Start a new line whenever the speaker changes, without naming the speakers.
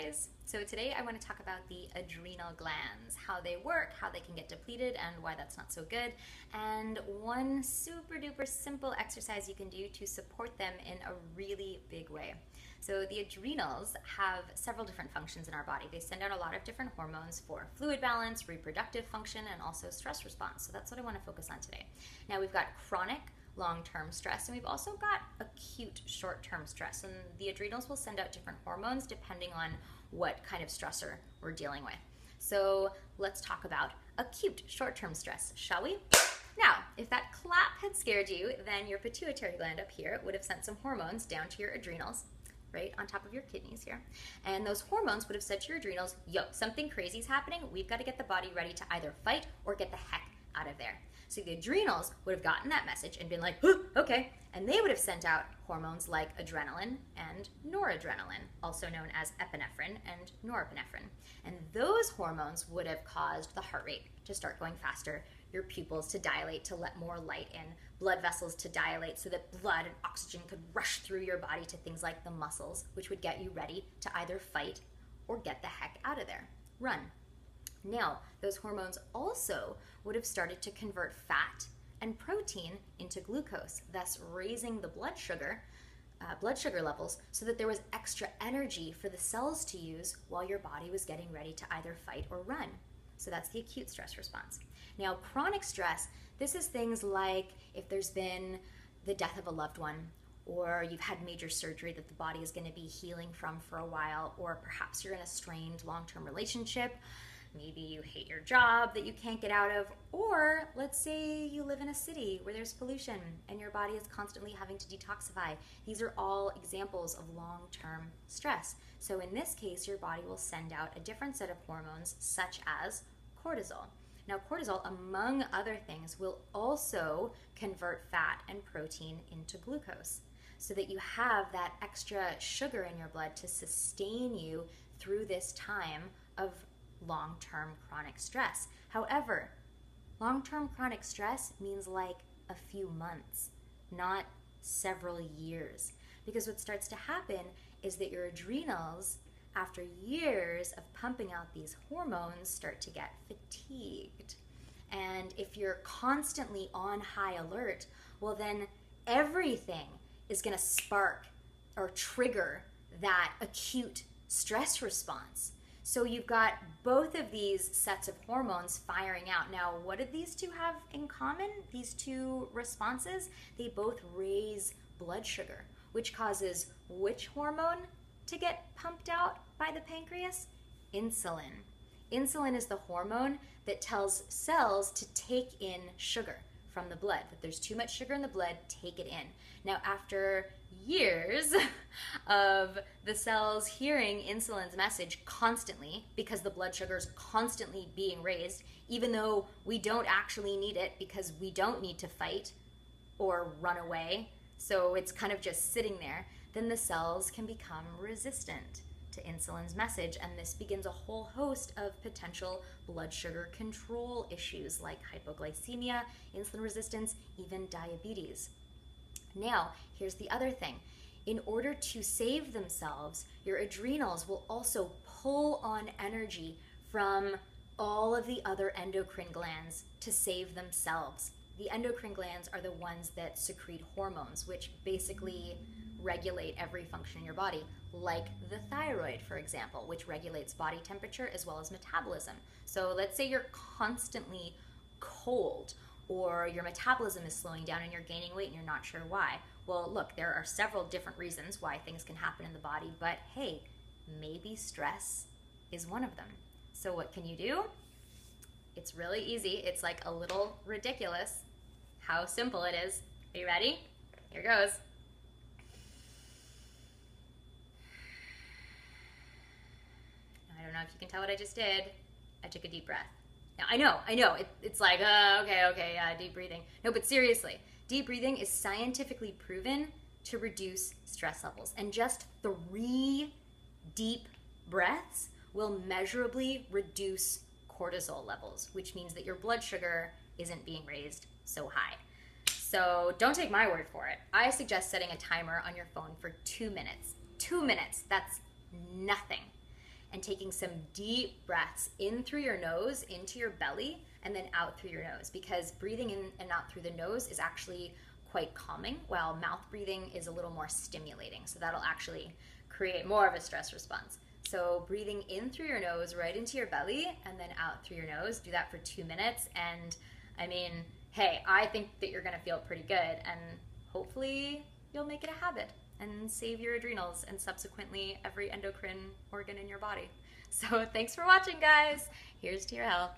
guys. So today I want to talk about the adrenal glands, how they work, how they can get depleted, and why that's not so good, and one super duper simple exercise you can do to support them in a really big way. So the adrenals have several different functions in our body. They send out a lot of different hormones for fluid balance, reproductive function, and also stress response. So that's what I want to focus on today. Now we've got chronic long-term stress, and we've also got acute short-term stress, and the adrenals will send out different hormones depending on what kind of stressor we're dealing with. So let's talk about acute short-term stress, shall we? Now, if that clap had scared you, then your pituitary gland up here would have sent some hormones down to your adrenals, right on top of your kidneys here. And those hormones would have said to your adrenals, yo, something crazy is happening. We've got to get the body ready to either fight or get the heck out of there. So the adrenals would have gotten that message and been like, okay. And they would have sent out hormones like adrenaline and noradrenaline, also known as epinephrine and norepinephrine. And those hormones would have caused the heart rate to start going faster, your pupils to dilate to let more light in, blood vessels to dilate so that blood and oxygen could rush through your body to things like the muscles, which would get you ready to either fight or get the heck out of there, run. Now, those hormones also would have started to convert fat and protein into glucose, thus raising the blood sugar levels so that there was extra energy for the cells to use while your body was getting ready to either fight or run. So that's the acute stress response. Now, chronic stress, this is things like if there's been the death of a loved one, or you've had major surgery that the body is going to be healing from for a while, or perhaps you're in a strained long-term relationship. Maybe you hate your job that you can't get out of, or let's say you live in a city where there's pollution and your body is constantly having to detoxify. These are all examples of long-term stress. So in this case, your body will send out a different set of hormones such as cortisol. Now cortisol, among other things, will also convert fat and protein into glucose so that you have that extra sugar in your blood to sustain you through this time of long-term chronic stress. However, long-term chronic stress means like a few months, not several years. Because what starts to happen is that your adrenals, after years of pumping out these hormones, start to get fatigued. And if you're constantly on high alert, well then everything is going to spark or trigger that acute stress response. So you've got both of these sets of hormones firing out. Now, what do these two have in common? These two responses, they both raise blood sugar, which causes which hormone to get pumped out by the pancreas? Insulin. Insulin is the hormone that tells cells to take in sugar from the blood, that there's too much sugar in the blood, take it in. Now, after years of the cells hearing insulin's message constantly, because the blood sugar is constantly being raised, even though we don't actually need it because we don't need to fight or run away, so it's kind of just sitting there, then the cells can become resistant to insulin's message, and this begins a whole host of potential blood sugar control issues like hypoglycemia, insulin resistance, even diabetes. Now, here's the other thing. In order to save themselves, your adrenals will also pull on energy from all of the other endocrine glands to save themselves. The endocrine glands are the ones that secrete hormones, which basically regulate every function in your body, like the thyroid, for example, which regulates body temperature as well as metabolism. So let's say you're constantly cold, or your metabolism is slowing down and you're gaining weight and you're not sure why. Well, look, there are several different reasons why things can happen in the body, but hey, maybe stress is one of them. So what can you do? It's really easy. It's like a little ridiculous how simple it is. Are you ready? Here goes. I don't know if you can tell what I just did. I took a deep breath. Now, I know, it's like, okay, deep breathing. No, but seriously, deep breathing is scientifically proven to reduce stress levels. And just 3 deep breaths will measurably reduce cortisol levels, which means that your blood sugar isn't being raised so high. So don't take my word for it. I suggest setting a timer on your phone for 2 minutes. 2 minutes, that's nothing. and taking some deep breaths in through your nose, into your belly, and then out through your nose, because breathing in and out through the nose is actually quite calming, while mouth breathing is a little more stimulating. So that'll actually create more of a stress response. So breathing in through your nose right into your belly and then out through your nose. Do that for 2 minutes. And I mean, hey, I think that you're going to feel pretty good, and hopefully you'll make it a habit and save your adrenals and subsequently every endocrine organ in your body. So thanks for watching, guys. Here's to your health.